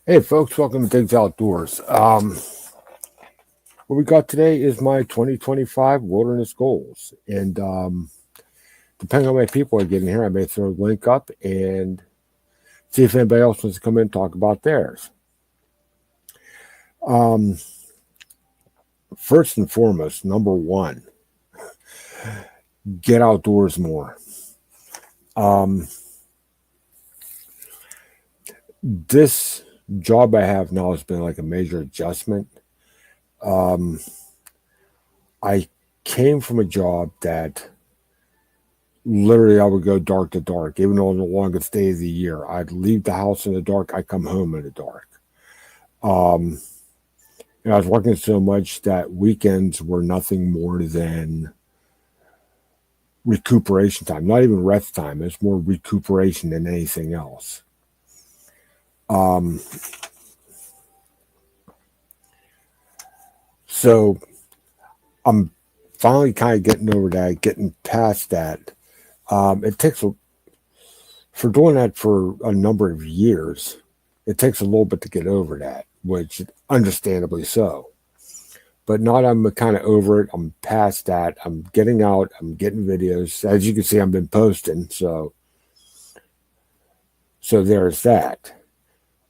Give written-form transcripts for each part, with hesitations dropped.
Hey folks, welcome to Digs Outdoors. What we got today is my 2025 wilderness goals. And depending on how many people I get in here, I may throw a link up and see if anybody else wants to come in and talk about theirs. Um, First and foremost, number one, get outdoors more. Um, this job I have now has been like a major adjustment. Um, I came from a job that literally I would go dark to dark, even on the longest day of the year. I'd leave the house in the dark, I'd come home in the dark. Um, and I was working so much that weekends were nothing more than recuperation time, not even rest time. It's more recuperation than anything else. Um, so I'm finally kind of getting over that, getting past that. It takes for doing that for a number of years, it takes a little bit to get over that, which understandably so. But not I'm kind of over it. I'm past that. I'm getting out. I'm getting videos. As you can see, I've been posting. So there's that.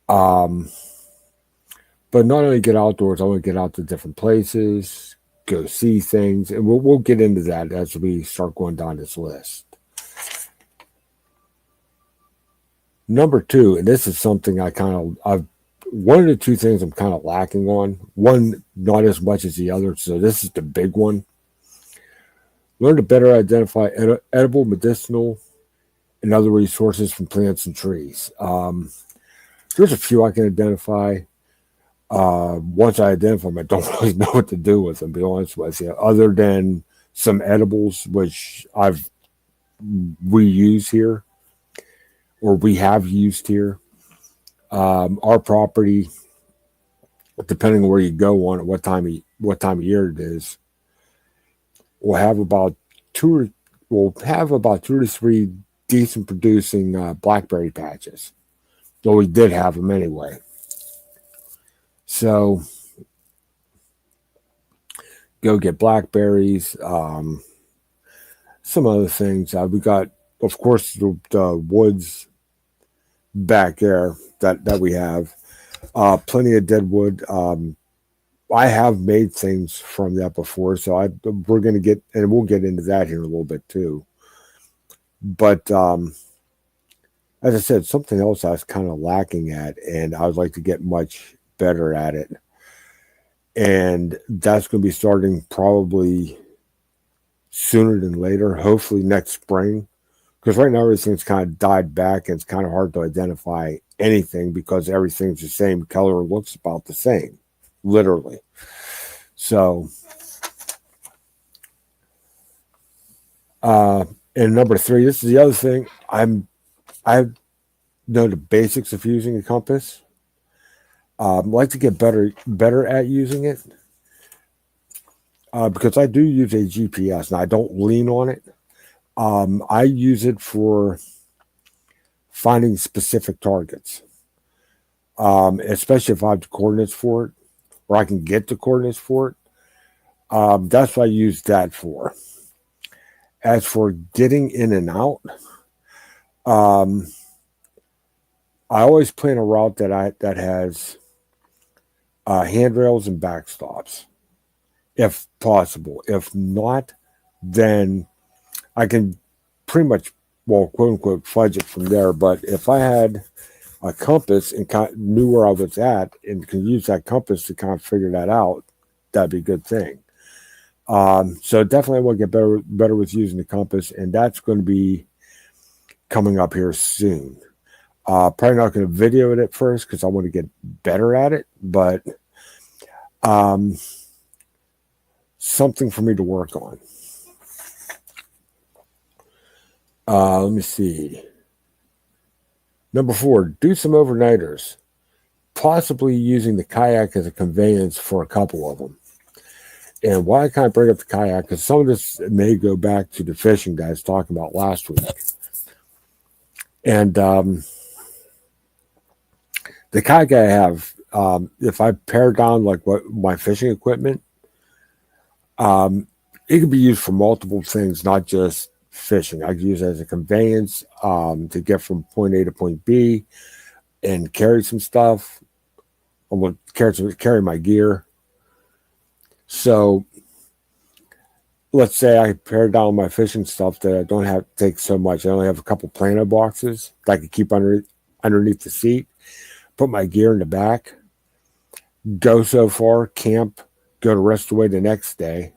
Um, but not only get outdoors, I want to get out to different places, go see things, and we'll get into that as we start going down this list. Number two, and this is something I've one of the two things I'm kind of lacking on. One, not as much as the other. So this is the big one. Learn to better identify edible, medicinal, and other resources from plants and trees. There's a few I can identify. Once I identify them, I don't really know what to do with them, to be honest with you, other than some edibles, which we use here, or we have used here. Our property, depending on where you go on it, what time of year it is, we'll have about two. We'll have about 2 to 3 decent producing blackberry patches. Though we did have them anyway. So go get blackberries. Some other things. We got, of course, the woods back there that we have. Plenty of dead wood. I have made things from that before, so we're going to get, and we'll get into that here in a little bit too. But as I said, something else I was kind of lacking at, and I would like to get much better at it. And that's going to be starting probably sooner than later, hopefully next spring. Because right now everything's kind of died back and it's kind of hard to identify anything because everything's the same color and looks about the same, literally. So, uh, and number three, this is the other thing. I know the basics of using a compass. Like to get better at using it because I do use a GPS and I don't lean on it. I use it for finding specific targets, especially if I have the coordinates for it or I can get the coordinates for it. That's what I use that for. As for getting in and out, um, I always plan a route that has handrails and backstops, if possible. If not, then I can pretty much, well, quote unquote, fudge it from there. But if I had a compass and knew where I was at and could use that compass to kind of figure that out, that'd be a good thing. So definitely I want to get better with using the compass, and that's going to be coming up here soon. Probably not going to video it at first because I want to get better at it, but um, something for me to work on. Let me see. Number four, do some overnighters, possibly using the kayak as a conveyance for a couple of them. And why I kind of bring up the kayak, because some of this may go back to the fishing guys talking about last week. And The kayak I have, if I pare down like what my fishing equipment, um, it can be used for multiple things, not just fishing. I can use it as a conveyance to get from point A to point B and carry some stuff. I'm going to carry my gear. So let's say I pare down my fishing stuff that I don't have to take so much. I only have a couple plano boxes that I can keep underneath the seat, put my gear in the back, go so far, camp, go the rest of the way the next day,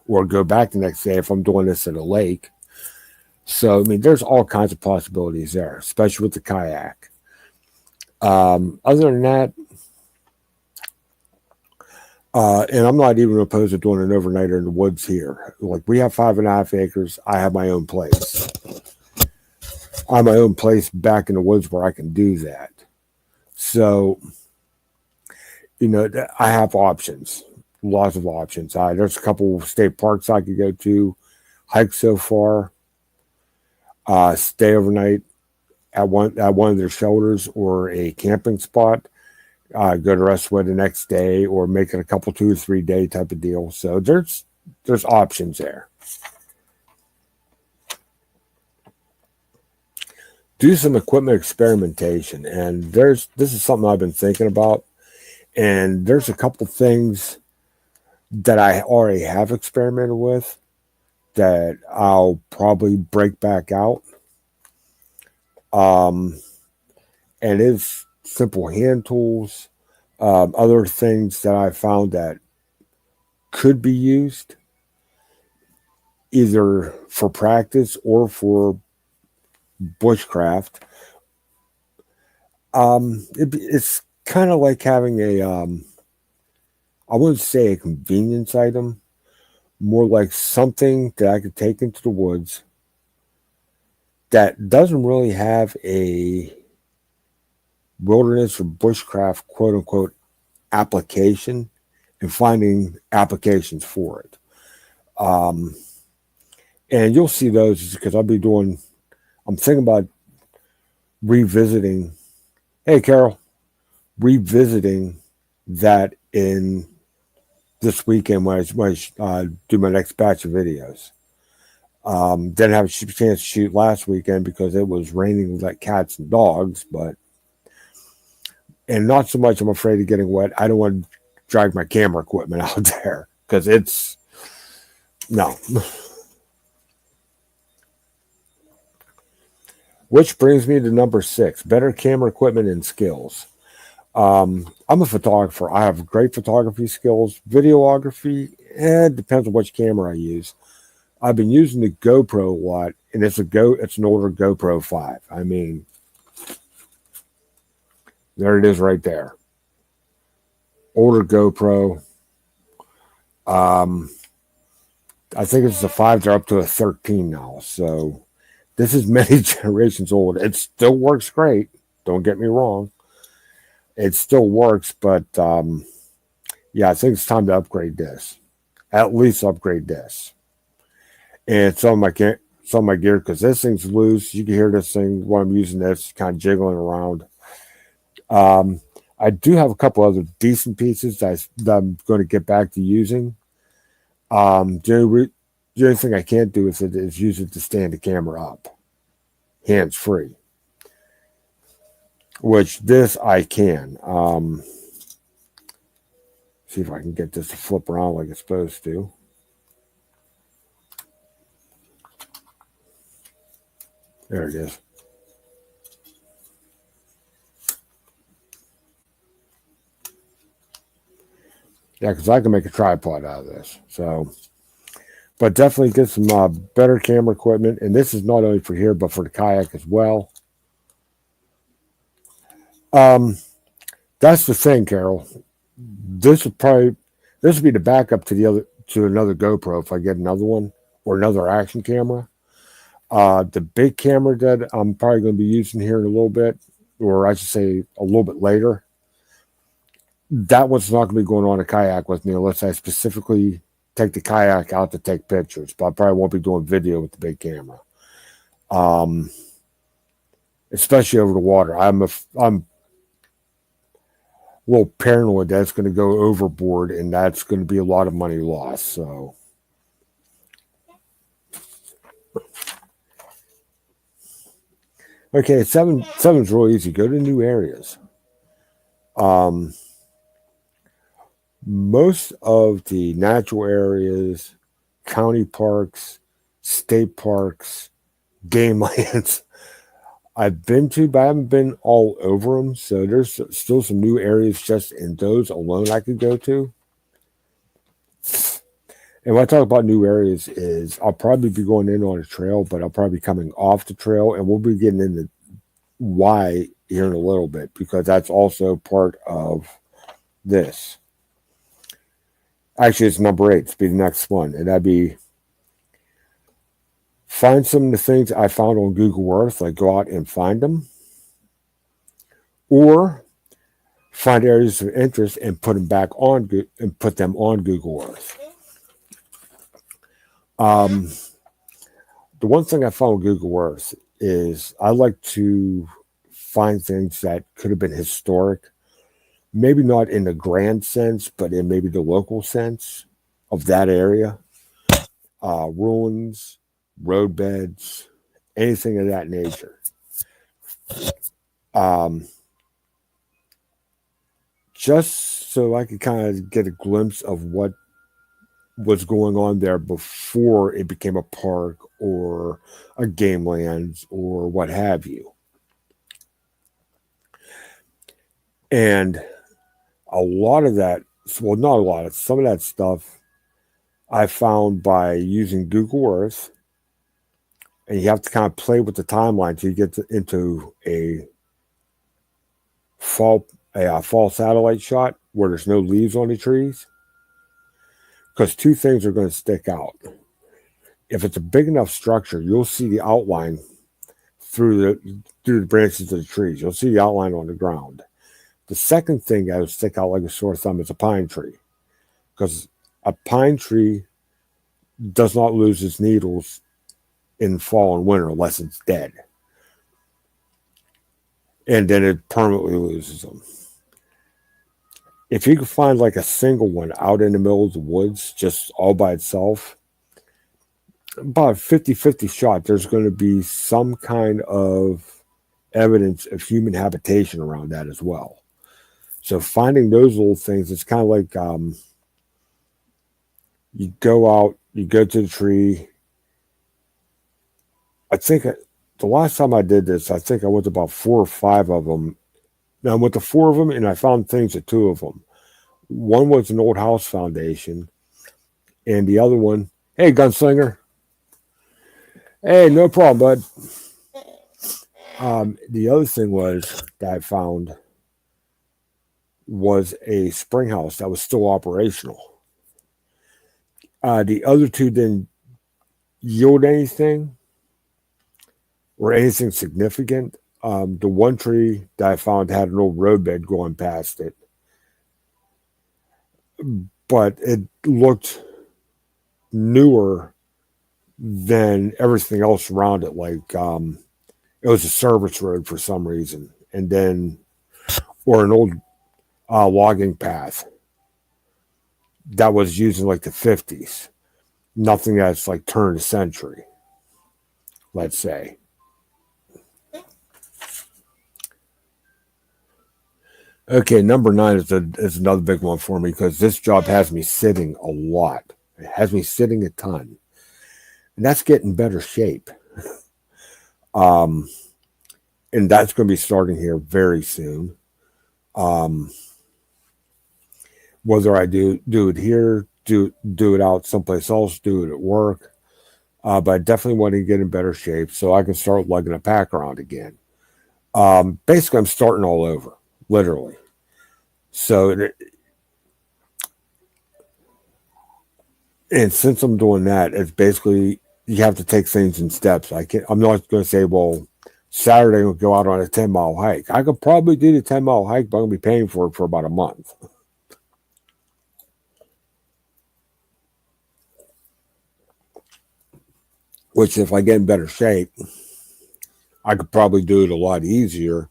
or go back the next day if I'm doing this at a lake. So, I mean, there's all kinds of possibilities there, especially with the kayak. Other than that, and I'm not even opposed to doing an overnighter in the woods here. Like, we have 5.5 acres. I have my own place. I have my own place back in the woods where I can do that. So, you know, I have options, lots of options. There's a couple of state parks I could go to, hike so far, stay overnight at one of their shelters or a camping spot. Go the rest of the way the next day, or make it a couple 2 or 3 day type of deal. So there's options there. Do some equipment experimentation, and this is something I've been thinking about. And there's a couple things that I already have experimented with that I'll probably break back out. And it's simple hand tools, other things that I found that could be used either for practice or for bushcraft. It's kind of like having I wouldn't say a convenience item, more like something that I could take into the woods that doesn't really have a wilderness or bushcraft quote unquote application, and finding applications for it. And you'll see those because I'm thinking about revisiting, hey Carol, revisiting that in this weekend when I do my next batch of videos. Didn't have a chance to shoot last weekend because it was raining like cats and dogs, and not so much I'm afraid of getting wet. I don't want to drag my camera equipment out there because no. Which brings me to number 6, better camera equipment and skills. I'm a photographer. I have great photography skills. Videography, it depends on which camera I use. I've been using the GoPro a lot, and it's an older GoPro 5. I mean, there it is right there. Older GoPro. I think it's a 5. They're up to a 13 now. So this is many generations old. It still works great. Don't get me wrong. It still works, but yeah, I think it's time to upgrade this. At least upgrade this. And some of my gear, because this thing's loose. You can hear this thing when I'm using this, kind of jiggling around. I do have a couple other decent pieces that I'm going to get back to using. The only thing I can't do is use it to stand the camera up, hands free. Which this I can. See if I can get this to flip around like it's supposed to. There it is. Yeah, because I can make a tripod out of this. So, but definitely get some better camera equipment. And this is not only for here, but for the kayak as well. That's the thing, Carol. This would be the backup to another GoPro if I get another one or another action camera. The big camera that I'm probably going to be using here in a little bit, or I should say a little bit later, that one's not going to be going on a kayak with me unless I specifically take the kayak out to take pictures. But I probably won't be doing video with the big camera, especially over the water. little paranoid that's going to go overboard, and that's going to be a lot of money lost. So, okay, seven's really easy. Go to new areas. Um, most of the natural areas, county parks, state parks, game lands I've been to, but I haven't been all over them. So there's still some new areas just in those alone I could go to. And when I talk about new areas, is I'll probably be going in on a trail, but I'll probably be coming off the trail, and we'll be getting into why here in a little bit because that's also part of this. Actually, it's number 8. It's be the next one, and that'd be find some of the things I found on Google Earth, like go out and find them, or find areas of interest and put them back on and put them on Google Earth. The one thing I found with Google Earth is I like to find things that could have been historic, maybe not in the grand sense, but in maybe the local sense of that area. Ruins, roadbeds, anything of that nature. Just so I could kind of get a glimpse of what was going on there before it became a park or a game lands or what have you. And a lot of that, well, not a lot, some of that stuff I found by using Google Earth. And you have to kind of play with the timeline till you get into a fall satellite shot where there's no leaves on the trees. Because two things are going to stick out. If it's a big enough structure, you'll see the outline through the branches of the trees. You'll see the outline on the ground. The second thing that will stick out like a sore thumb is a pine tree. Because a pine tree does not lose its needles in fall and winter unless it's dead. And then it permanently loses them. If you can find like a single one out in the middle of the woods, just all by itself, about a 50-50 shot, there's going to be some kind of evidence of human habitation around that as well. So finding those little things, it's kind of like you go out, you go to the tree. I think the last time I did this, I think I went to about 4 or 5 of them. Now I went to 4 of them, and I found things at 2 of them. One was an old house foundation, and the other one, hey, gunslinger. Hey, no problem, bud. The other thing was that I found was a spring house that was still operational. The other 2 didn't yield anything or anything significant. The one tree that I found had an old roadbed going past it, but it looked newer than everything else around it. Like it was a service road for some reason, and then or an old logging path that was used in like the 50s. Nothing that's like turned a century, let's say. Okay, number 9 is another big one for me because this job has me sitting a lot. It has me sitting a ton. And that's getting better shape. And that's going to be starting here very soon. Whether I do it here, do it out someplace else, do it at work. But I definitely want to get in better shape so I can start lugging a pack around again. Basically, I'm starting all over, literally. So, and since I'm doing that, it's basically you have to take things in steps. I'm not going to say, well, Saturday we'll go out on a 10-mile hike. I could probably do the 10-mile hike, but I'm going to be paying for it for about a month. Which, if I get in better shape, I could probably do it a lot easier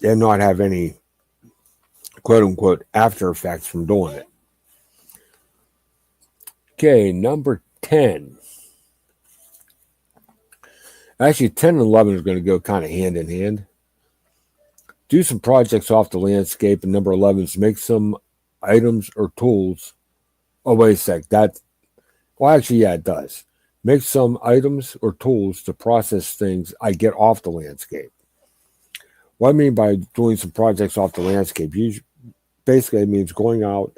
and not have any quote unquote after effects from doing it. Okay, number 10. Actually, 10 and 11 are going to go kind of hand in hand. Do some projects off the landscape, and number 11 is make some items or tools. Oh, wait a sec. Well, actually, yeah, it does. Make some items or tools to process things I get off the landscape. What I mean by doing some projects off the landscape, basically it means going out,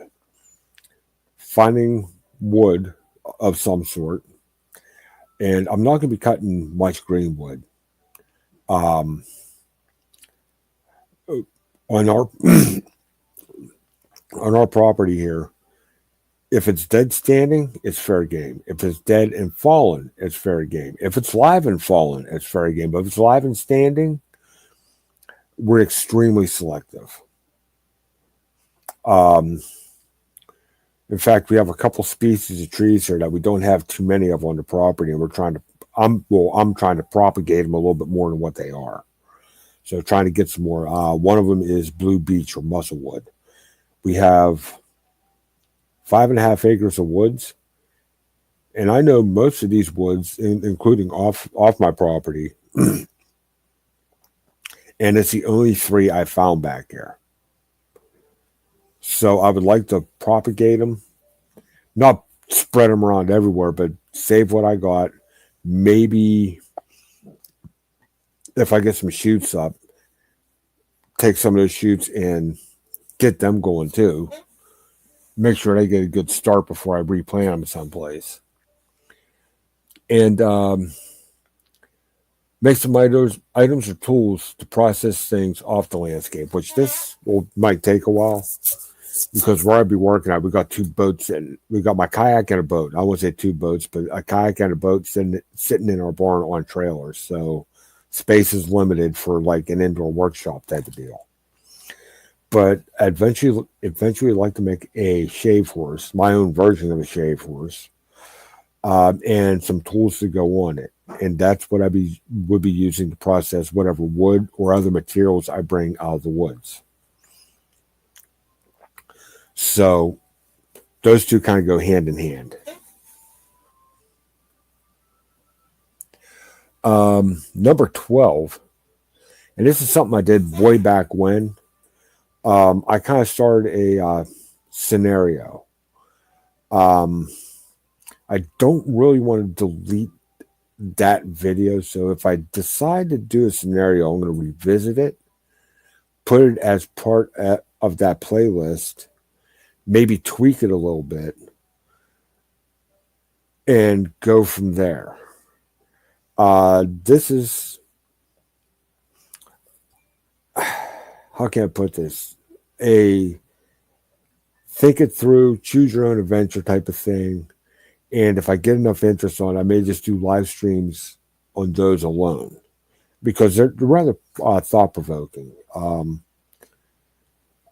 finding wood of some sort, and I'm not going to be cutting much green wood. On our on our property here, if it's dead standing, it's fair game. If it's dead and fallen, it's fair game. If it's live and fallen, it's fair game. But if it's live and standing, we're extremely selective. In fact, we have a couple species of trees here that we don't have too many of on the property, and I'm trying to propagate them a little bit more than what they are. So trying to get some more. One of them is blue beech or musclewood. We have 5.5 acres of woods, and I know most of these woods, including off my property, and it's the only 3 I found back here. So I would like to propagate them, not spread them around everywhere, but save what I got. Maybe if I get some shoots up, take some of those shoots and get them going too. Make sure they get a good start before I replant them someplace. And make some items or tools to process things off the landscape, which might take a while. Because where I'd be working at, we got 2 boats, and we got my kayak and a boat. I won't say 2 boats, but a kayak and a boat sitting in our barn on trailers. So space is limited for like an indoor workshop type of deal. But eventually I'd like to make a shave horse, my own version of a shave horse, and some tools to go on it. And that's what would be using to process whatever wood or other materials I bring out of the woods. So those two kind of go hand in hand. Number 12, and this is something I did way back when. I kind of started a scenario. I don't really want to delete that video, so if I decide to do a scenario, I'm going to revisit it, put it as part of that playlist, maybe tweak it a little bit, and go from there. This is, how can I put this? A think it through, choose your own adventure type of thing. And if I get enough interest on it, I may just do live streams on those alone, because they're rather thought-provoking.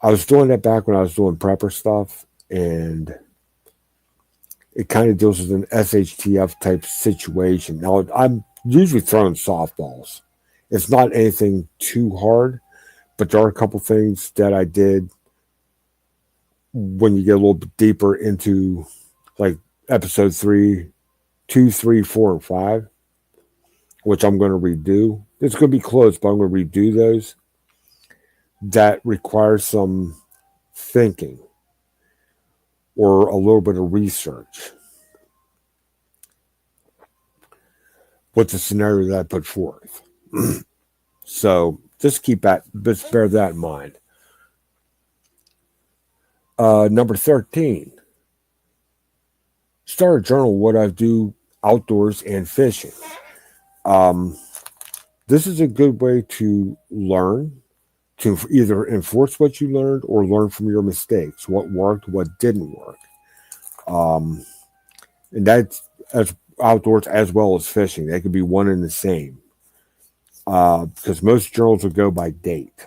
I was doing that back when I was doing prepper stuff, and it kind of deals with an SHTF type situation. Now, I'm usually throwing softballs. It's not anything too hard, but there are a couple things that I did when you get a little bit deeper into like episode 2, 3, 4, and 5, which I'm going to redo. It's going to be close, but I'm going to redo those. That requires some thinking or a little bit of research with the scenario that I put forth. So just bear that in mind. Number 13, start a journal of what I do outdoors and fishing. This is a good way to learn, to either enforce what you learned or learn from your mistakes, what worked, what didn't work. And that's as outdoors as well as fishing. They could be one and the same, because most journals will go by date.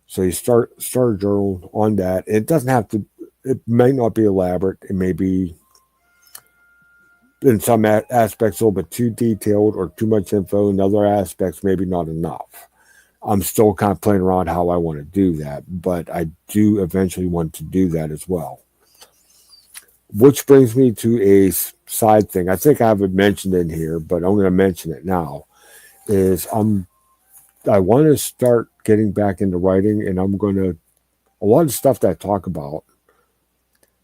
So you start a journal on that. It doesn't have to, it may not be elaborate. It may be in some aspects a little bit too detailed or too much info. In other aspects, maybe not enough. I'm still kind of playing around how I want to do that, but I do eventually want to do that as well. Which brings me to a side thing. I think I haven't mentioned it in here, but I'm going to mention it now. Is I want to start getting back into writing, and I'm going to a lot of stuff that I talk about,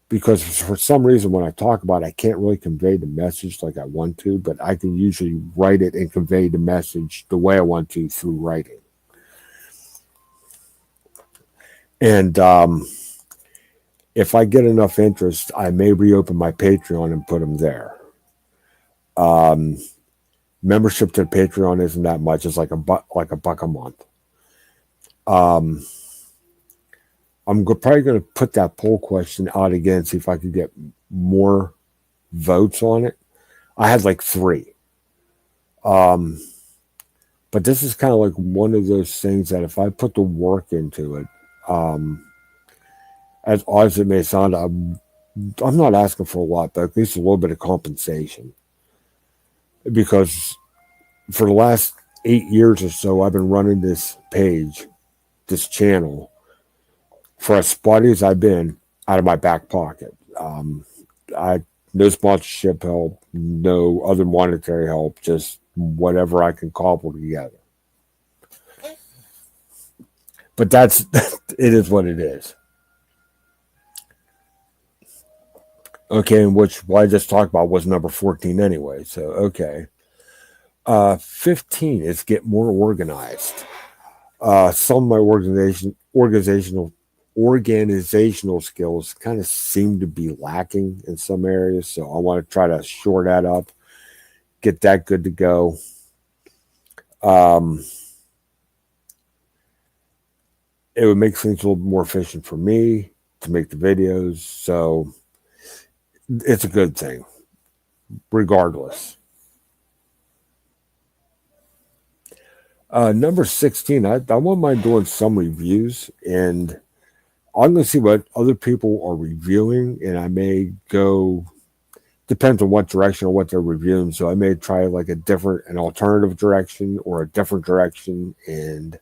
because for some reason when I talk about it, I can't really convey the message like I want to, but I can usually write it and convey the message the way I want to through writing. And if I get enough interest, I may reopen my Patreon and put them there. Um, Membership to Patreon isn't that much; it's like $1 a month. Um, I'm probably going to put that poll question out again, see if I could get more votes on it. I had like 3. Um, but this is kind of like one of those things that if I put the work into it, um, as odd as it may sound, I'm not asking for a lot, but at least a little bit of compensation. Because for the last 8 years or so, I've been running this page, this channel, for as spotty as I've been, out of my back pocket. I No sponsorship help, no other monetary help, just whatever I can cobble together. But that's it is what it is. Okay, and which what I just talked about was number 14 anyway. So okay. 15 is get more organized. Some of my organizational skills kind of seem to be lacking in some areas, so I want to try to shore that up, get that good to go. It would make things a little more efficient for me to make the videos, so it's a good thing, regardless. Number 16, I wouldn't mind doing some reviews, and I'm going to see what other people are reviewing, and I may go, depends on what direction or what they're reviewing, so I may try like an alternative direction or a different direction, and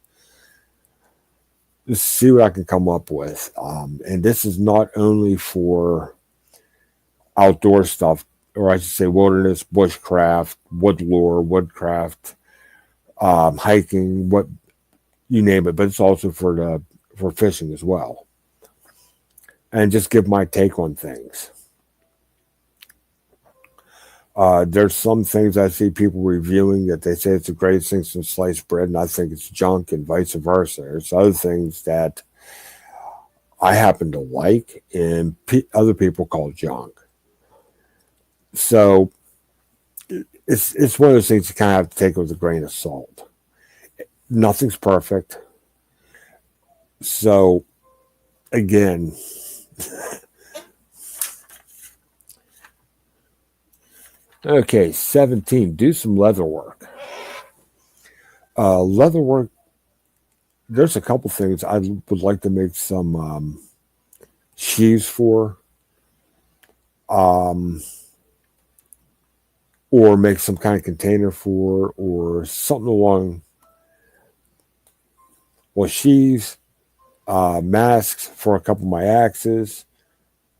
just see what I can come up with. And this is not only for outdoor stuff, or I should say wilderness, bushcraft, woodcraft, hiking, what you name it, but it's also for fishing as well, and just give my take on things. There's some things I see people reviewing that they say it's the greatest thing since sliced bread, and I think it's junk, and vice versa. There's other things that I happen to like, and other people call junk. So it's one of those things you kind of have to take with a grain of salt. Nothing's perfect. So again, okay, 17, do some leather work. Leather work, there's a couple things I would like to make some sheaths for, or make some kind of container for, or something along, well, sheaths, masks for a couple of my axes,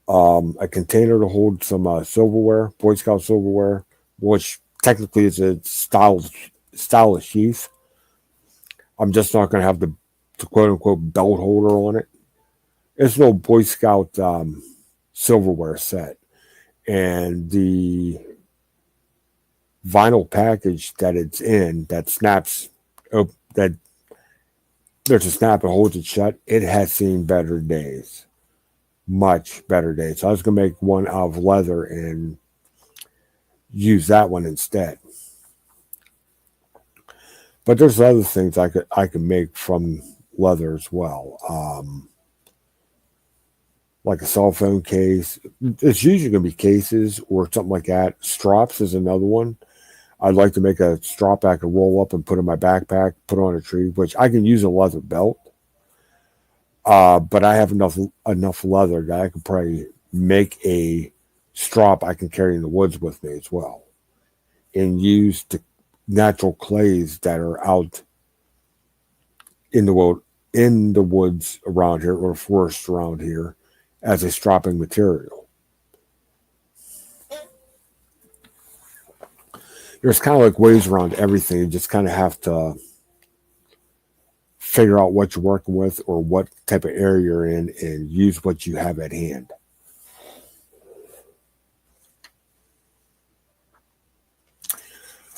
a container to hold some silverware, Boy Scout silverware, which technically is a style of sheath. I'm just not going to have the quote unquote belt holder on it. It's an old Boy Scout silverware set, and the vinyl package that it's in that snaps, that there's a snap that holds it shut. It has seen better days, much better days. So I was going to make one out of leather and use that one instead. But there's other things I could make from leather as well, like a cell phone case. It's usually going to be cases or something like that. Strops is another one. I'd like to make a strop I could roll up and put in my backpack, put on a tree, which I can use a leather belt. But I have enough leather that I could probably make a strop I can carry in the woods with me as well, and use the natural clays that are out in the world, in the woods around here or forest around here as a stropping material. There's kind of like ways around everything. You just kind of have to figure out what you're working with or what type of area you're in and use what you have at hand.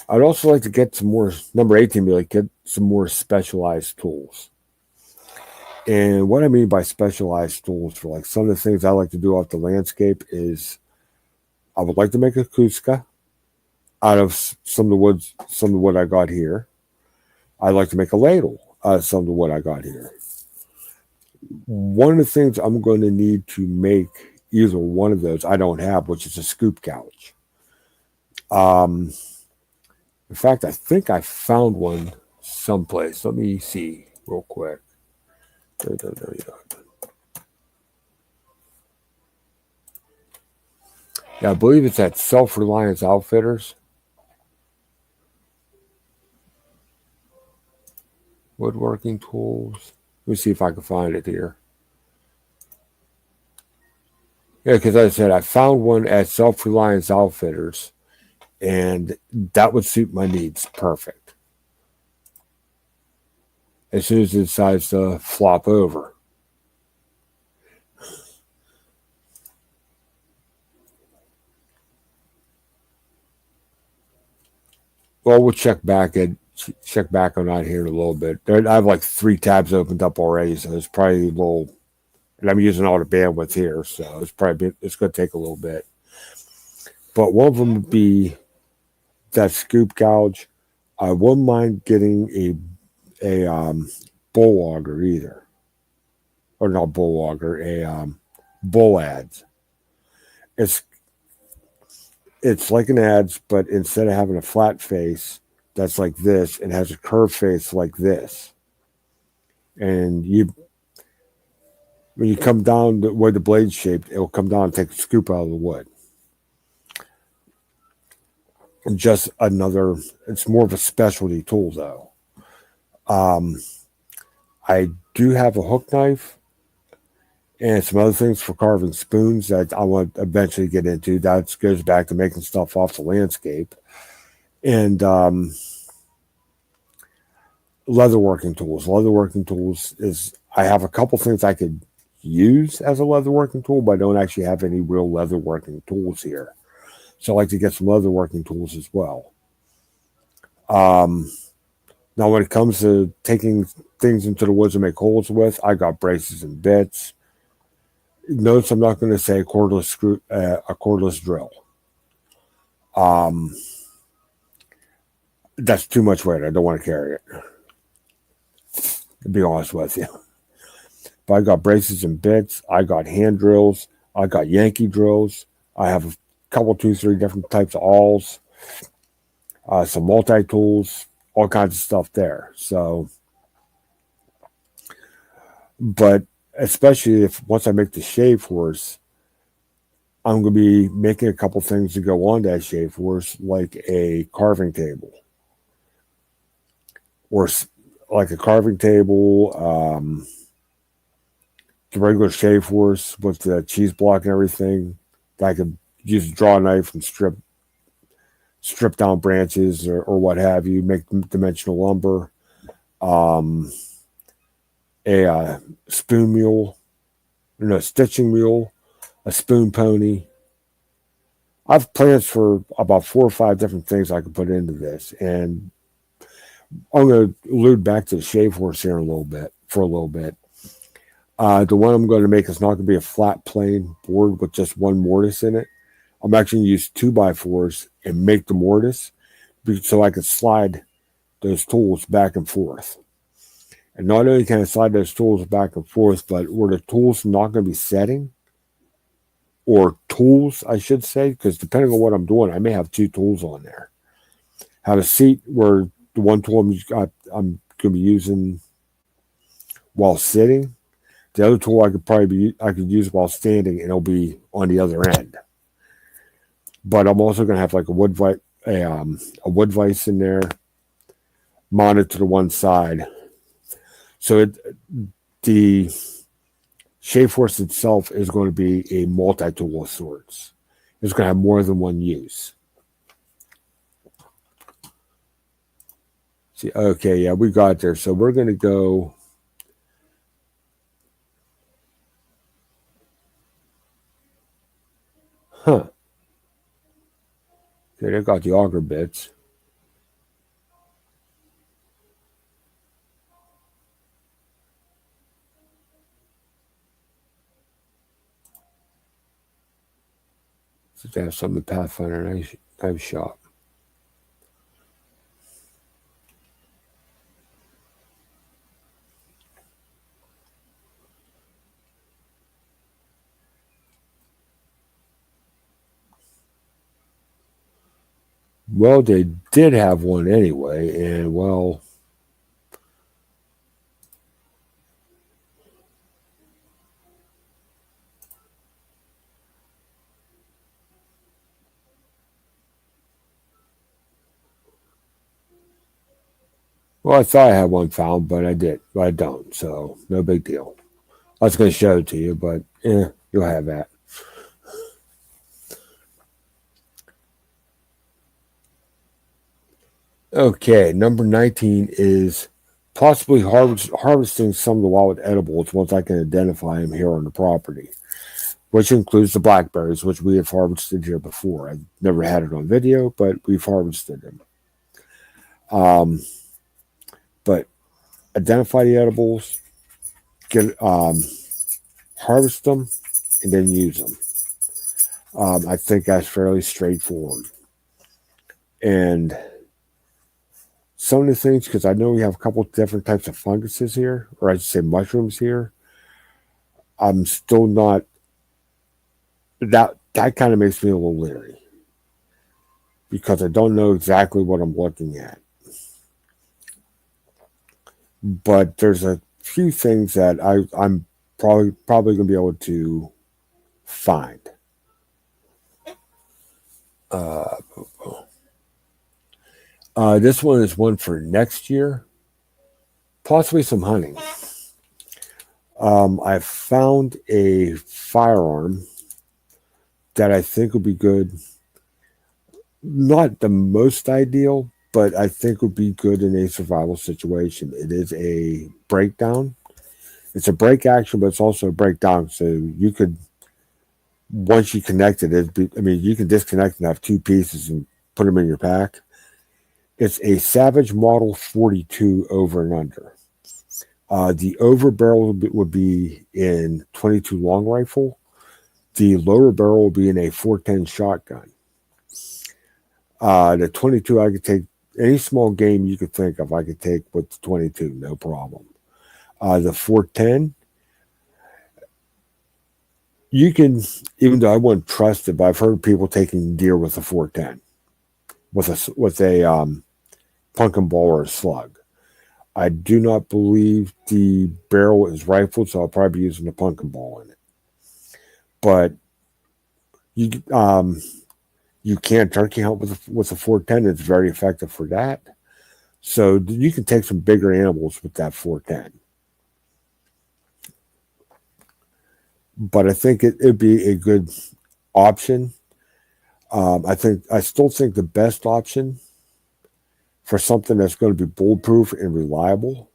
I'd also like to get some more, number 18, be like, get some more specialized tools. And what I mean by specialized tools for like some of the things I like to do off the landscape is I would like to make a Kuska out of some of the wood I got here. I'd like to make a ladle out of some of the wood I got here. One of the things I'm going to need to make either one of those I don't have, which is a scoop gouge. In fact, I think I found one someplace. Let me see real quick. Yeah, I believe it's at Self-Reliance Outfitters. Woodworking tools. Let me see if I can find it here. Yeah, because as I said, I found one at Self-Reliance Outfitters, and that would suit my needs perfect. As soon as it decides to flop over. Well, we'll check back on that here in a little bit. I have like 3 tabs opened up already, so it's probably a little, and I'm using all the bandwidth here, so it's going to take a little bit. But one of them would be that scoop gouge. I wouldn't mind getting a bull auger either, or not bull auger, a bull adze. It's like an adze, but instead of having a flat face that's like this, it has a curved face like this. And when you come down the way the blade's shaped, it will come down and take a scoop out of the wood. And just another, it's more of a specialty tool though. I do have a hook knife and some other things for carving spoons that I want to eventually get into. That goes back to making stuff off the landscape. And leatherworking tools. Leatherworking tools is, I have a couple things I could use as a leatherworking tool, but I don't actually have any real leatherworking tools here. So I like to get some leatherworking tools as well. Now, when it comes to taking things into the woods to make holes with, I got braces and bits. Notice I'm not going to say a cordless drill. That's too much weight. I don't want to carry it, to be honest with you. But I got braces and bits. I got hand drills. I got Yankee drills. I have a couple, 2, 3 different types of awls. Some multi-tools. All kinds of stuff there. So, but especially if once I make the shave horse, I'm going to be making a couple things to go on that shave horse, like a carving table. Or like a carving table, the regular shave horse with the cheese block and everything. I could use a draw knife and strip down branches or what have you, make dimensional lumber. A spoon mule, a stitching mule, a spoon pony. I have plans for about 4 or 5 different things I could put into this, and I'm going to allude back to the shave horse here for a little bit. The one I'm going to make is not going to be a flat plain board with just one mortise in it. I'm actually going to use 2x4s and make the mortise so I can slide those tools back and forth. And not only can I slide those tools back and forth, but where the tools are not going to be setting, or tools, I should say, because depending on what I'm doing, I may have 2 tools on there. Have a seat where the one tool I'm going to be using while sitting. The other tool I could use while standing, and it'll be on the other end. But I'm also going to have like a wood vise in there, mounted to the one side. So the Shapeforce itself is going to be a multi-tool of sorts. It's going to have more than one use. See, okay, yeah, we got there. So we're going to go. Huh. Okay, they got the auger bits. So they have some in Pathfinder knife shop. Well, they did have one anyway, and well, I thought I had one found, but I don't. So no big deal. I was going to show it to you, but you'll have that. Okay, number 19 is possibly harvesting some of the wild edibles once I can identify them here on the property, which includes the blackberries, which we have harvested here before. I've never had it on video, but we've harvested them. But identify the edibles, harvest them, and then use them. I think that's fairly straightforward. And some of the things, because I know we have a couple different types of funguses here, or I should say mushrooms here. I'm still not. That kind of makes me a little leery because I don't know exactly what I'm looking at. But there's a few things that I'm probably going to be able to find. This one is one for next year, possibly some hunting. I've found a firearm that I think would be good. Not the most ideal, but I think would be good in a survival situation. It is a breakdown. It's a break action, but it's also a breakdown. So you could, once you connect it, you can disconnect and have two pieces and put them in your pack. It's a Savage Model 42 over and under. The over barrel would be in 22 long rifle. The lower barrel will be in a 410 shotgun. The 22, I could take any small game you could think of. I could take with the 22, no problem. The 410, you can, even though I wouldn't trust it, but I've heard people taking deer with a 410, with a pumpkin ball or a slug. I do not believe the barrel is rifled, so I'll probably be using a pumpkin ball in it. But you can turkey hunt with a 410. It's very effective for that. So you can take some bigger animals with that 410. But I think it'd be a good option. I still think the best option for something that's going to be bulletproof and reliable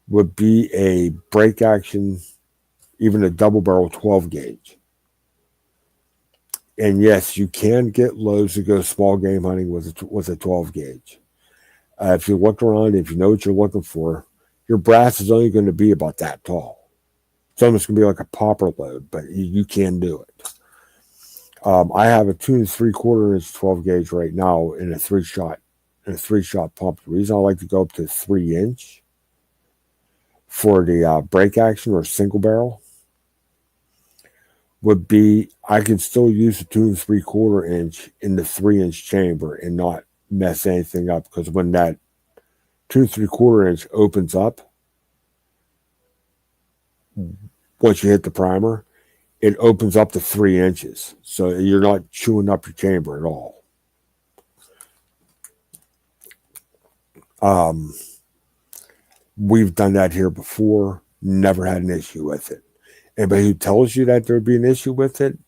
would be a break action, even a double barrel 12 gauge. And yes, you can get loads to go small game hunting with a 12 gauge. If you look around, if you know what you're looking for, your brass is only going to be about that tall. It's almost going to be like a popper load, but you can do it. I have a 2 3/4 inch 12 gauge right now in a three shot pump. The reason I like to go up to 3 inch for the break action or single barrel would be I can still use the 2 3/4 inch in the 3 inch chamber and not mess anything up, because when that 2 3/4 inch opens up, once you hit the primer, it opens up to 3 inches. So you're not chewing up your chamber at all. We've done that here before, never had an issue with it. Anybody who tells you that there'd be an issue with it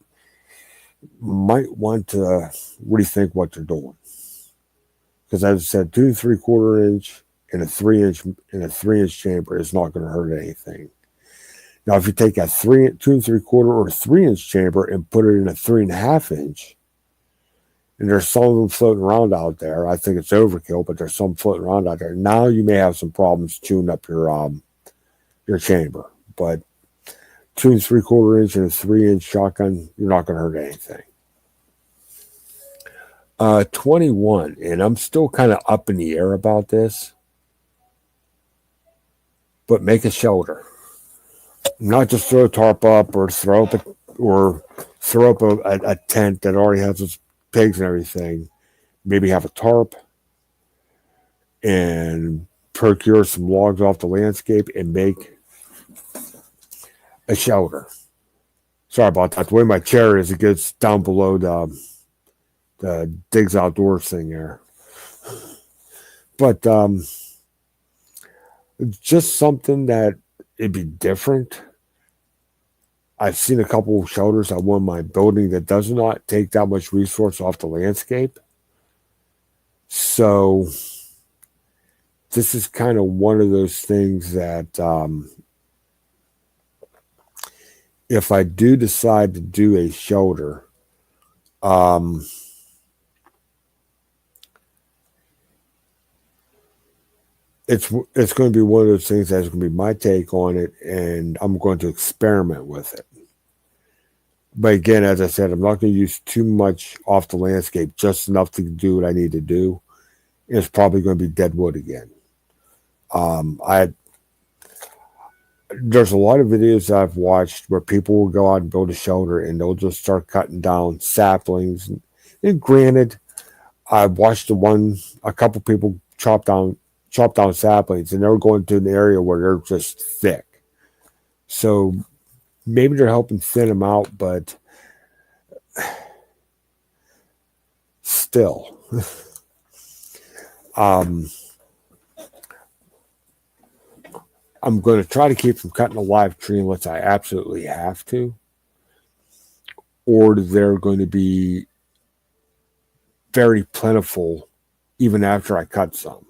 might want to rethink what they're doing. Because as I said, 2 3/4 inch and a 3 inch chamber is not going to hurt anything. Now, if you take a 2 3/4 or 3 inch chamber and put it in a 3.5 inch, and there's some of them floating around out there, I think it's overkill, but there's some floating around out there. Now you may have some problems tuning up your chamber, but 2 3/4 inch and a 3 inch shotgun, you're not going to hurt anything. 21, and I'm still kind of up in the air about this, but make a shelter. Not just throw a tarp up or throw up a tent that already has its pigs and everything. Maybe have a tarp and procure some logs off the landscape and make a shelter. Sorry about that. The way my chair is, it gets down below the Digs Outdoors thing there. But just something that it'd be different. I've seen a couple of shelters I want in my building that does not take that much resource off the landscape. So this is kind of one of those things that if I do decide to do a shelter, it's going to be one of those things that's going to be my take on it, and I'm going to experiment with it. But again, as I said, I'm not going to use too much off the landscape, just enough to do what I need to do. It's probably going to be dead wood again. There's a lot of videos I've watched where people will go out and build a shelter and they'll just start cutting down saplings. And granted, I watched a couple people chop down saplings, and they're going to an area where they're just thick. So maybe they're helping thin them out, but still. I'm going to try to keep from cutting a live tree unless I absolutely have to, or they're going to be very plentiful even after I cut some.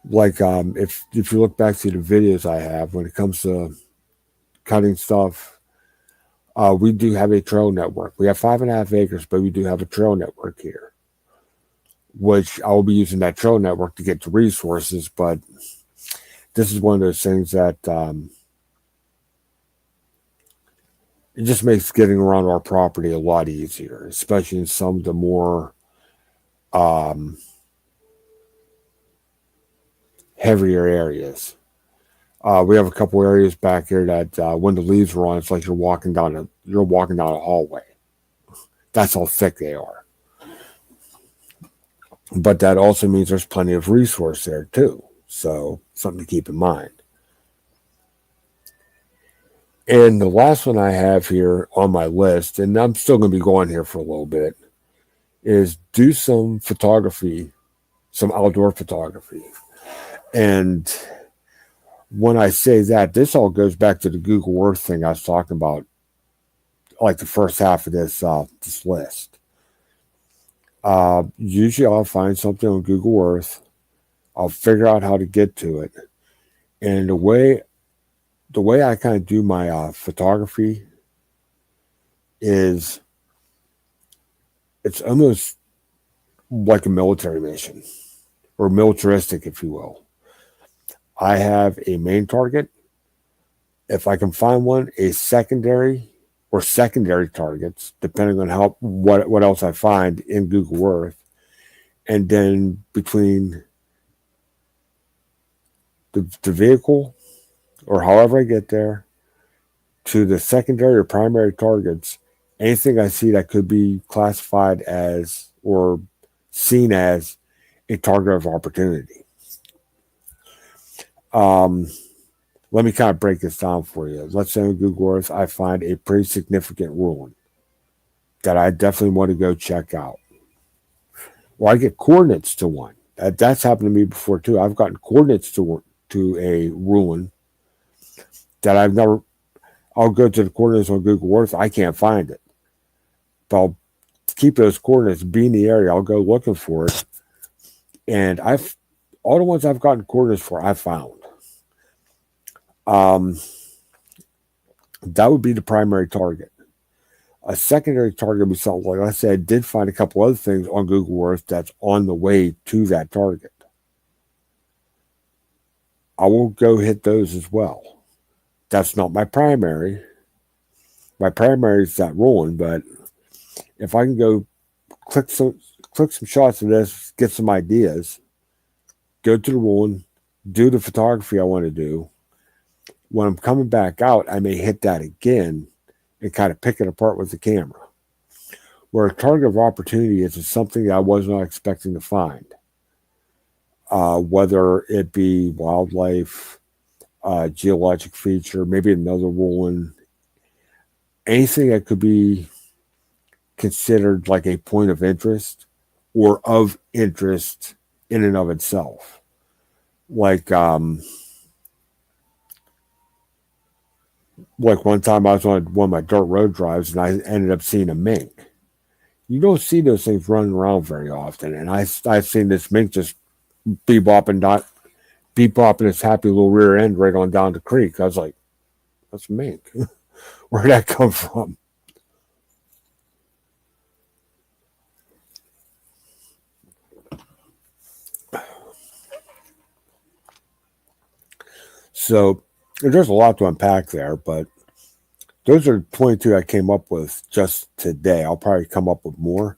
If you look back to the videos I have, when it comes to cutting stuff, we do have a trail network. We have 5.5 acres, but we do have a trail network here, which I will be using that trail network to get to resources. But this is one of those things that it just makes getting around our property a lot easier, especially in some of the more heavier areas. We have a couple areas back here that when the leaves are on, it's like you're walking down a hallway. That's how thick they are. But that also means there's plenty of resource there too. So something to keep in mind. And the last one I have here on my list, and I'm still going to be going here for a little bit, is do some photography, some outdoor photography. And when I say that, this all goes back to the Google Earth thing I was talking about, like the first half of this list. Usually I'll find something on Google Earth. I'll figure out how to get to it. And the way I kind of do my photography is it's almost like a military mission, or militaristic, if you will. I have a main target. If I can find one, a secondary or secondary targets, depending on what else I find in Google Earth. And then between the vehicle, or however I get there, to the secondary or primary targets, anything I see that could be classified as or seen as a target of opportunity. Let me kind of break this down for you. Let's say on Google Earth, I find a pretty significant ruin that I definitely want to go check out. or I get coordinates to one. That's happened to me before too. I've gotten coordinates to a ruin that I've never. I'll go to the coordinates on Google Earth. I can't find it, but I'll keep those coordinates. Be in the area. I'll go looking for it, and I've all the ones I've gotten coordinates for. I found. Um, that would be the primary target. A secondary target would be something like I said. I did find a couple other things on Google Earth that's on the way to that target. I will go hit those as well. That's not my primary. My primary is that ruin, but if I can go click some shots of this, get some ideas, go to the ruin, do the photography I want to do. When I'm coming back out, I may hit that again and kind of pick it apart with the camera. Where a target of opportunity is something that I was not expecting to find. Whether it be wildlife, geologic feature, maybe another ruin, anything that could be considered like a point of interest or of interest in and of itself. Like one time I was on one of my dirt road drives and I ended up seeing a mink. You don't see those things running around very often, and I've seen this mink just bebopping its happy little rear end right on down the creek. I was like, "That's a mink. Where'd that come from?" So there's a lot to unpack there, but those are 22 I came up with just today. I'll probably come up with more.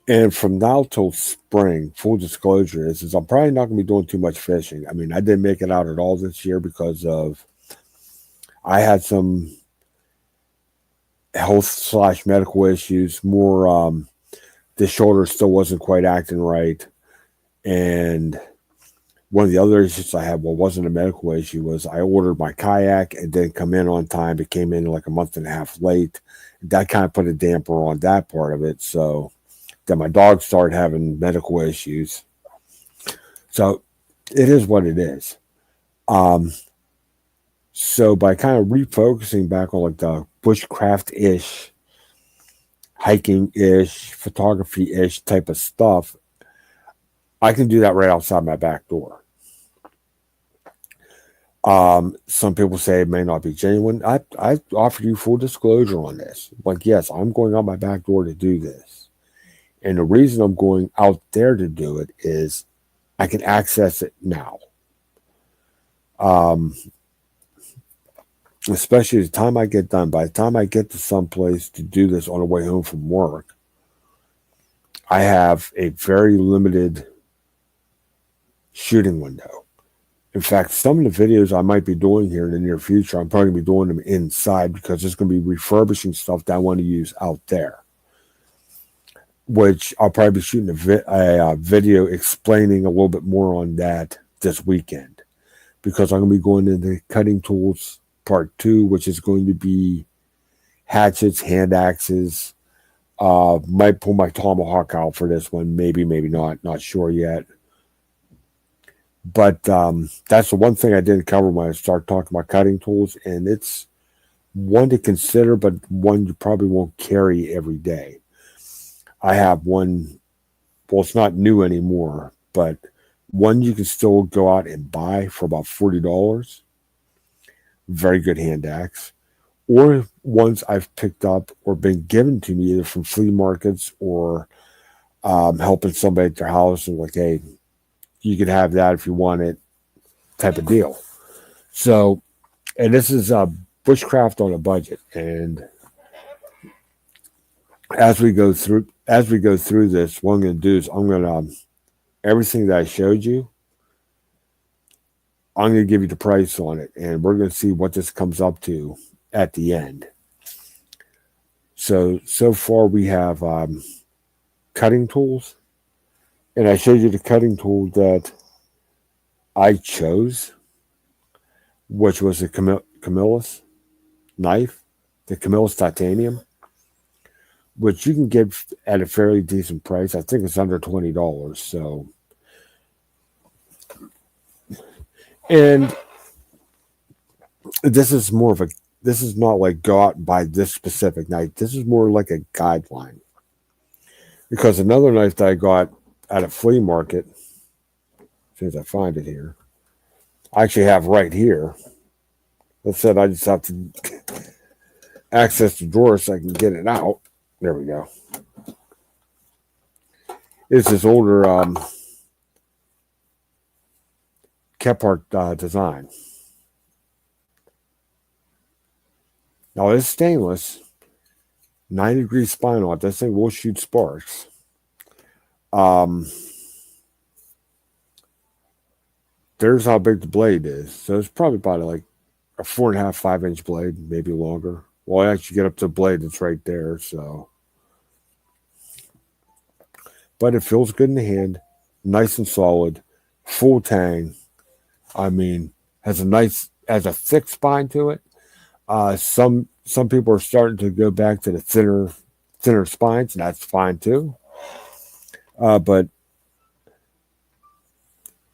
And from now till spring, full disclosure is I'm probably not going to be doing too much fishing. I mean, I didn't make it out at all this year because of I had some health/medical issues. More, the shoulder still wasn't quite acting right, and one of the other issues I had, well, wasn't a medical issue, was I ordered my kayak and didn't come in on time. It came in like a month and a half late. That kind of put a damper on that part of it. So then my dog started having medical issues. So it is what it is. Um, so by kind of refocusing back on like the bushcraft-ish, hiking-ish, photography-ish type of stuff, I can do that right outside my back door. Some people say it may not be genuine. I offer you full disclosure on this. Like, yes, I'm going out my back door to do this. And the reason I'm going out there to do it is I can access it now. Um, Especially the time I get done. By the time I get to someplace to do this on the way home from work, I have a very limited shooting window. In fact, some of the videos I might be doing here in the near future, I'm probably going to be doing them inside because there's going to be refurbishing stuff that I want to use out there, which I'll probably be shooting a video explaining a little bit more on that this weekend because I'm going to be going into cutting tools part 2, which is going to be hatchets, hand axes. Might pull my tomahawk out for this one, maybe not sure yet. But that's the one thing I didn't cover when I started talking about cutting tools, and it's one to consider, but one you probably won't carry every day. I have one, well, it's not new anymore, but one you can still go out and buy for about $40. Very good hand axe. Or ones I've picked up or been given to me either from flea markets or helping somebody at their house and like, hey, you can have that if you want it, type of deal. So, and this is bushcraft on a budget. And as we go through this, what I'm going to do is I'm going to everything that I showed you, I'm going to give you the price on it, and we're going to see what this comes up to at the end. So far we have cutting tools, and I showed you the cutting tool that I chose, which was the Camillus knife, the Camillus titanium, which you can get at a fairly decent price. I think it's under $20. So, and this is more of a, this is not like go out and buy this specific knife. This is more like a guideline. Because another knife that I got at a flea market, as soon as I find it here, I actually have right here. That said, I just have to access the drawer so I can get it out. There we go. It's this older Kephart design. Now it's stainless, 90-degree spine on it. This thing will shoot sparks. There's how big the blade is. So it's probably about like a 4.5, 5-inch blade, maybe longer. Well, I actually get up to the blade that's right there. So, but it feels good in the hand, nice and solid, full tang. I mean, has a thick spine to it. Some people are starting to go back to the thinner spines, and that's fine too. But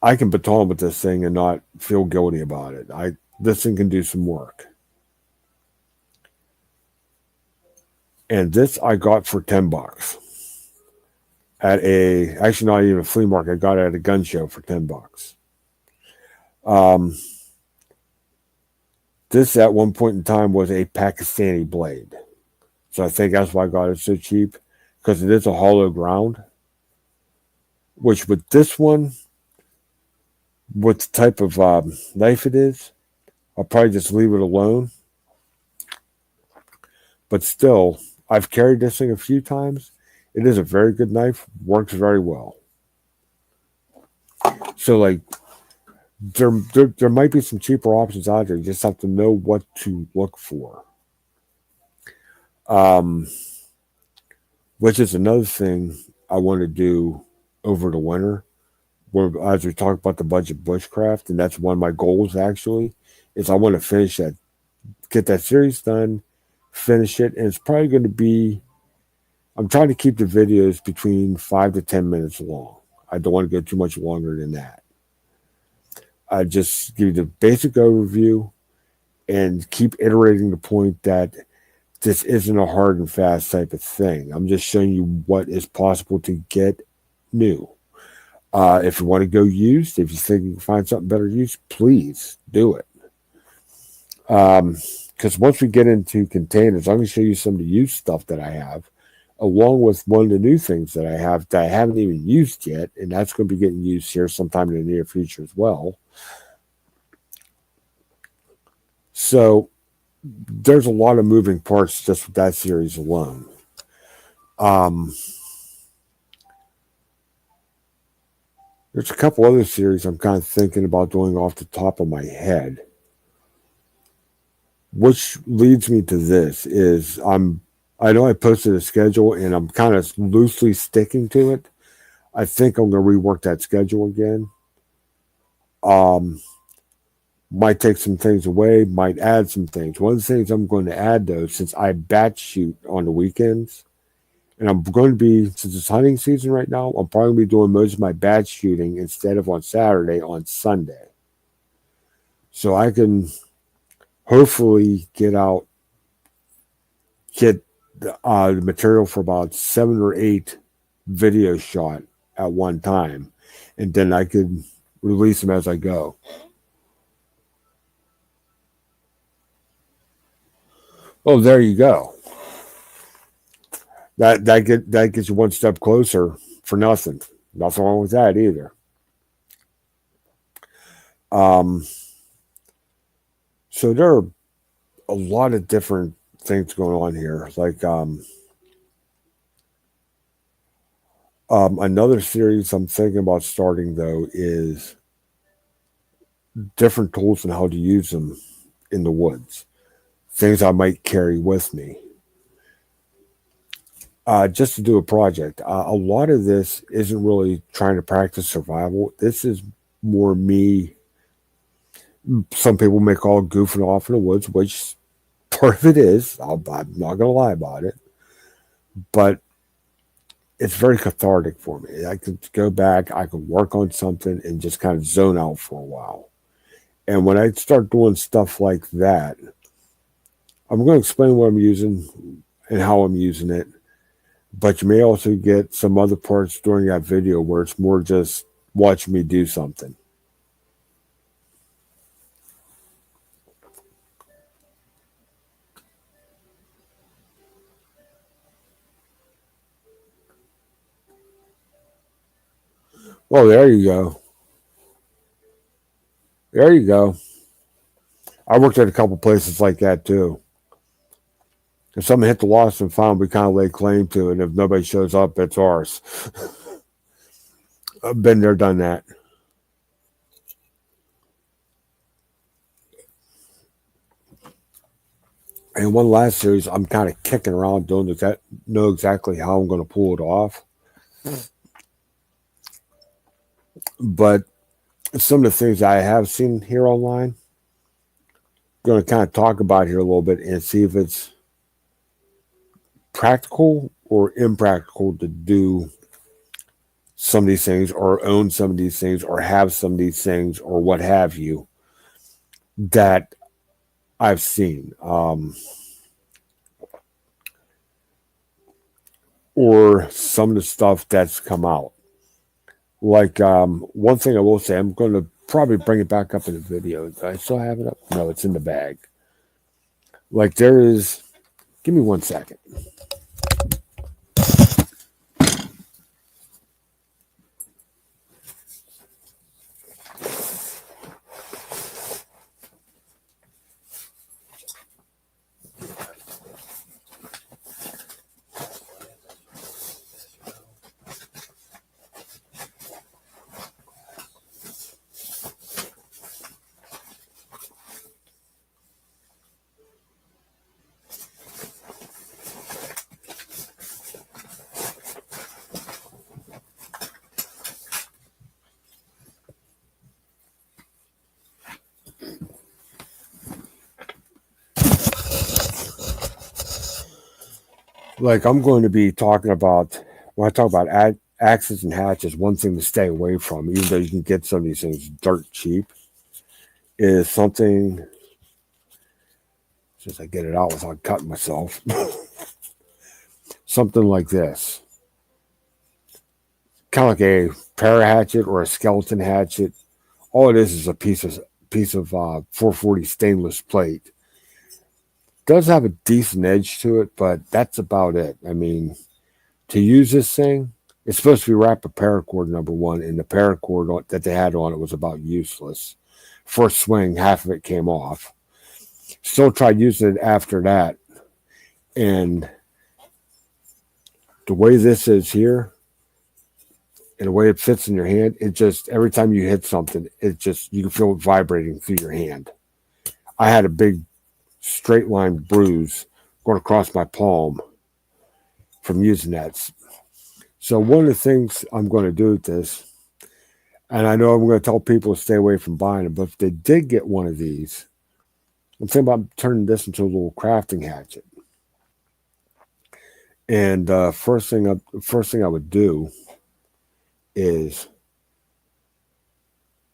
I can baton with this thing and not feel guilty about it. This thing can do some work. And this I got for $10 at actually not even a flea market. I got it at a gun show for $10. This at one point in time was a Pakistani blade. So I think that's why I got it so cheap, because it is a hollow ground. Which with this one, with the type of knife it is, I'll probably just leave it alone. But still, I've carried this thing a few times. It is a very good knife, works very well. So like, there might be some cheaper options out there. You just have to know what to look for. Which is another thing I want to do over the winter. As we talk about the budget bushcraft, and that's one of my goals actually, is I want to finish that, get that series done, finish it, and it's probably going to be, I'm trying to keep the videos between 5 to 10 minutes long. I don't want to go too much longer than that. I just give you the basic overview and keep iterating the point that this isn't a hard and fast type of thing. I'm just showing you what is possible to get new. If you want to go used, if you think you can find something better used, please do it. Because once we get into containers, I'm going to show you some of the used stuff that I have, along with one of the new things that I have that I haven't even used yet, and that's going to be getting used here sometime in the near future as well. So there's a lot of moving parts just with that series alone. There's a couple other series I'm kind of thinking about doing off the top of my head. Which leads me to this is I know I posted a schedule and I'm kind of loosely sticking to it. I think I'm going to rework that schedule again. Might take some things away, might add some things. One of the things I'm going to add though, since I batch shoot on the weekends, and I'm going to be, since it's hunting season right now, I'm probably going to be doing most of my batch shooting instead of on Saturday, on Sunday. So I can hopefully get the material for about 7 or 8 videos shot at one time. And then I could release them as I go. Oh, there you go. That gets you one step closer for nothing. Nothing wrong with that either. So there are a lot of different things going on here. Like another series I'm thinking about starting though is different tools and how to use them in the woods. Things I might carry with me. Just to do a project. A lot of this isn't really trying to practice survival. This is more me. Some people may call it goofing off in the woods, which part of it is. I'm not going to lie about it. but it's very cathartic for me. I could go back, I could work on something and just kind of zone out for a while. And when I start doing stuff like that, I'm going to explain what I'm using and how I'm using it. But you may also get some other parts during that video where it's more just watching me do something. Oh, there you go. There you go. I worked at a couple places like that too. If someone hit the lost and found, we kind of lay claim to it. And if nobody shows up, it's ours. I've been there, done that. And one last series, I'm kind of kicking around doing that, know exactly how I'm going to pull it off. But some of the things I have seen here online, I'm going to kind of talk about here a little bit and see if it's practical or impractical to do some of these things or own some of these things or have some of these things or what have you that I've seen. Or some of the stuff that's come out. Like one thing I will say, I'm going to probably bring it back up in the video. Do I still have it up? No, it's in the bag. Like there is, give me 1 second. Like I'm going to be talking about, when I talk about axes and hatches, one thing to stay away from, even though you can get some of these things dirt cheap, is something, since I get it out without cutting myself, something like this. Kind of like a para hatchet or a skeleton hatchet. All it is a piece of 440 stainless plate. Does have a decent edge to it, but that's about it. I mean, to use this thing, it's supposed to be wrapped with paracord, number one, and the paracord that they had on it was about useless. First swing, half of it came off. Still tried using it after that, and the way this is here, and the way it fits in your hand, it just, every time you hit something, it just, you can feel it vibrating through your hand. I had a big straight line bruise going across my palm from using that. So one of the things I'm going to do with this, and I know I'm going to tell people to stay away from buying them, but if they did get one of these, I'm thinking about turning this into a little crafting hatchet. And first thing I would do is,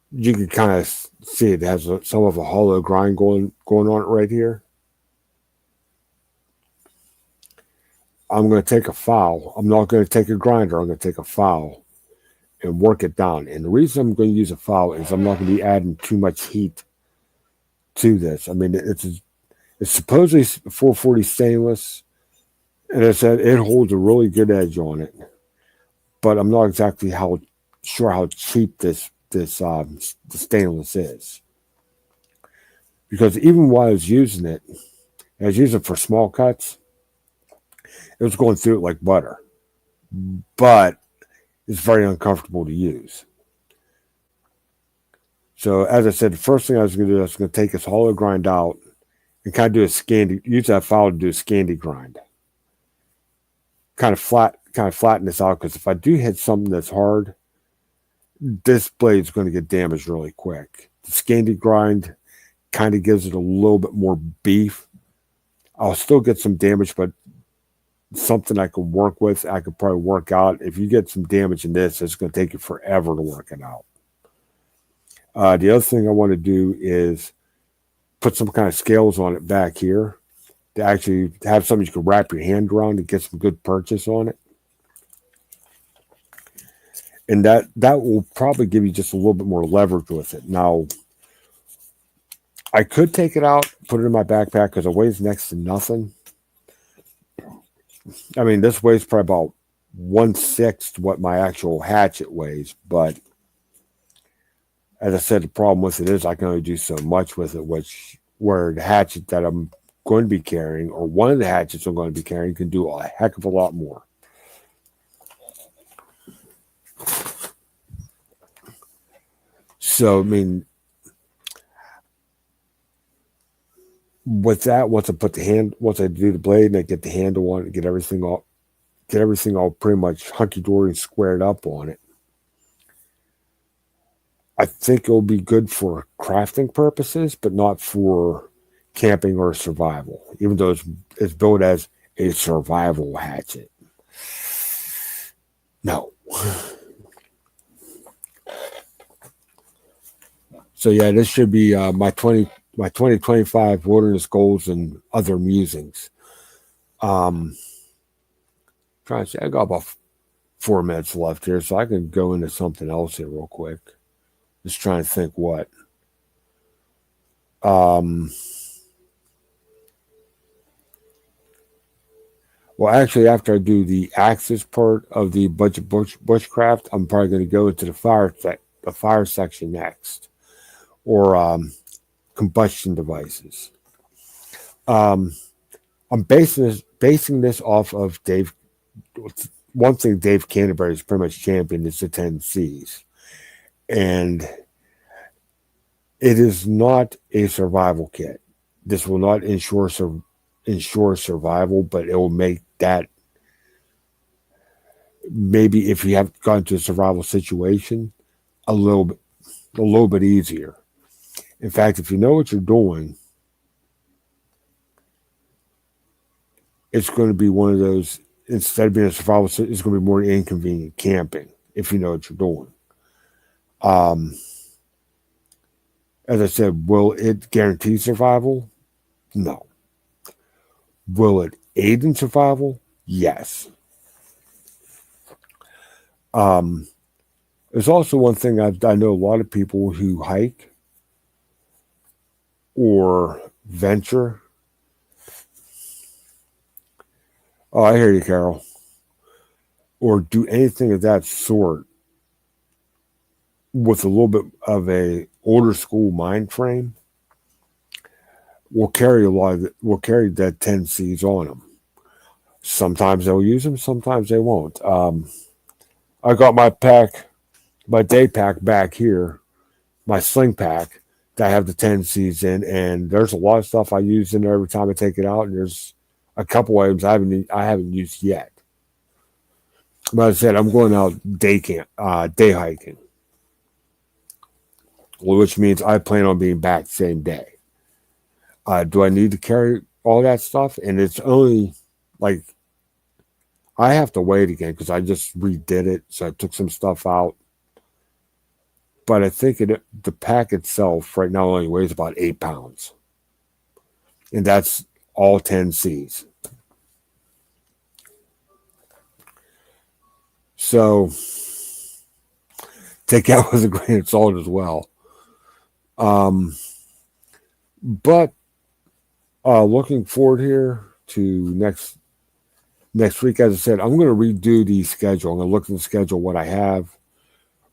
you can kind of see it has some of a hollow grind going on it right here. I'm going to take a file. I'm not going to take a grinder. I'm going to take a file and work it down. And the reason I'm going to use a file is I'm not going to be adding too much heat to this. I mean, it's supposedly 440 stainless, and I said it holds a really good edge on it. But I'm not exactly sure how cheap the stainless is, because even while I was using it for small cuts, it was going through it like butter, but it's very uncomfortable to use. So as I said, the first thing I was going to do, I was going to take this hollow grind out and kind of do a Scandi, use that file to do a Scandi grind. Kind of flatten this out, because if I do hit something that's hard, this blade's going to get damaged really quick. The Scandi grind kind of gives it a little bit more beef. I'll still get some damage, but something I could work with. I could probably work out. If you get some damage in this, it's going to take you forever to work it out. The other thing I want to do is put some kind of scales on it back here to actually have something you can wrap your hand around to get some good purchase on it. And that will probably give you just a little bit more leverage with it. Now, I could take it out, put it in my backpack because it weighs next to nothing. I mean, this weighs probably about 1/6 what my actual hatchet weighs, but as I said, the problem with it is I can only do so much with it, where the hatchet that I'm going to be carrying, or one of the hatchets I'm going to be carrying, can do a heck of a lot more. So, I mean, with that, once I do the blade and I get the handle on it, get everything all pretty much hunky dory and squared up on it, I think it'll be good for crafting purposes, but not for camping or survival, even though it's built as a survival hatchet. No. So yeah, this should be my 2025 wilderness goals and other musings. Trying to see, I got about 4 minutes left here, so I can go into something else here real quick. Just trying to think what. Well, actually, after I do the axis part of the budget bushcraft, I'm probably going to go into the fire section next, or combustion devices. I'm basing this off of Dave. One thing Dave Canterbury is pretty much championed is the 10 C's, and it is not a survival kit. This will not ensure survival, but it will make that, maybe if you have gone to a survival situation, a little bit easier. In fact, if you know what you're doing, it's going to be one of those, instead of being a survival, it's going to be more inconvenient camping if you know what you're doing. As I said, will it guarantee survival? No. Will it aid in survival? Yes. There's also one thing I know a lot of people who hike or venture. Oh, I hear you, Carol. Or do anything of that sort with a little bit of a older school mind frame will carry that 10 C's on them. Sometimes they'll use them, sometimes they won't. I got my day pack back here, my sling pack that I have the 10 C's in, and there's a lot of stuff I use in there every time I take it out, and there's a couple items I haven't used yet. But as I said, I'm going out day hiking, which means I plan on being back the same day. Do I need to carry all that stuff? And it's only like, I have to wait again because I just redid it, so I took some stuff out. But I think the pack itself right now only weighs about 8 pounds, and that's all 10 C's. So take that with a grain of salt as well. But looking forward here to next week. As I said, I'm going to redo the schedule. I'm going to look at the schedule, what I have,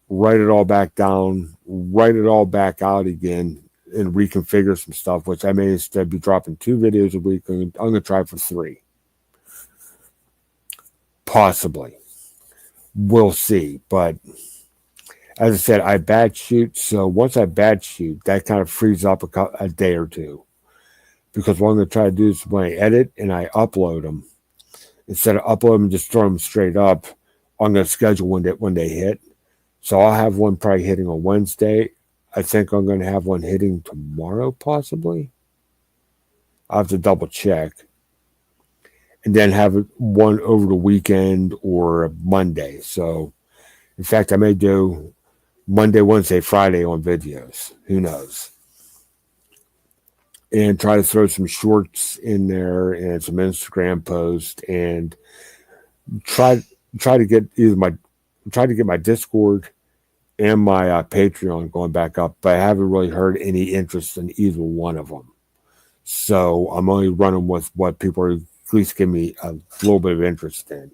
write it all back down, write it all back out again, and reconfigure some stuff, which I may instead be dropping 2 videos a week. I'm going to try for 3. Possibly. We'll see. But as I said, I batch shoot. So once I batch shoot, that kind of frees up a day or two. Because what I'm going to try to do is when I edit and I upload them, instead of uploading them, just throw them straight up, I'm going to schedule when they hit. So I'll have one probably hitting on Wednesday. I think I'm going to have one hitting tomorrow, possibly. I'll have to double check. and then have one over the weekend or Monday. So, in fact, I may do Monday, Wednesday, Friday on videos. Who knows? And try to throw some shorts in there and some Instagram posts and try try to get either my try to get my Discord and my Patreon going back up, but I haven't really heard any interest in either one of them. So I'm only running with what people are at least give me a little bit of interest in.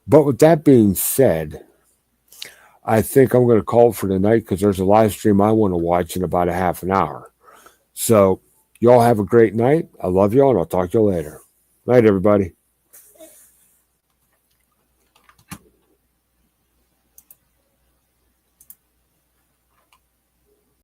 But with that being said, I think I'm going to call it for tonight because there's a live stream I want to watch in about a half an hour. So y'all have a great night. I love y'all, and I'll talk to you later. Night, everybody.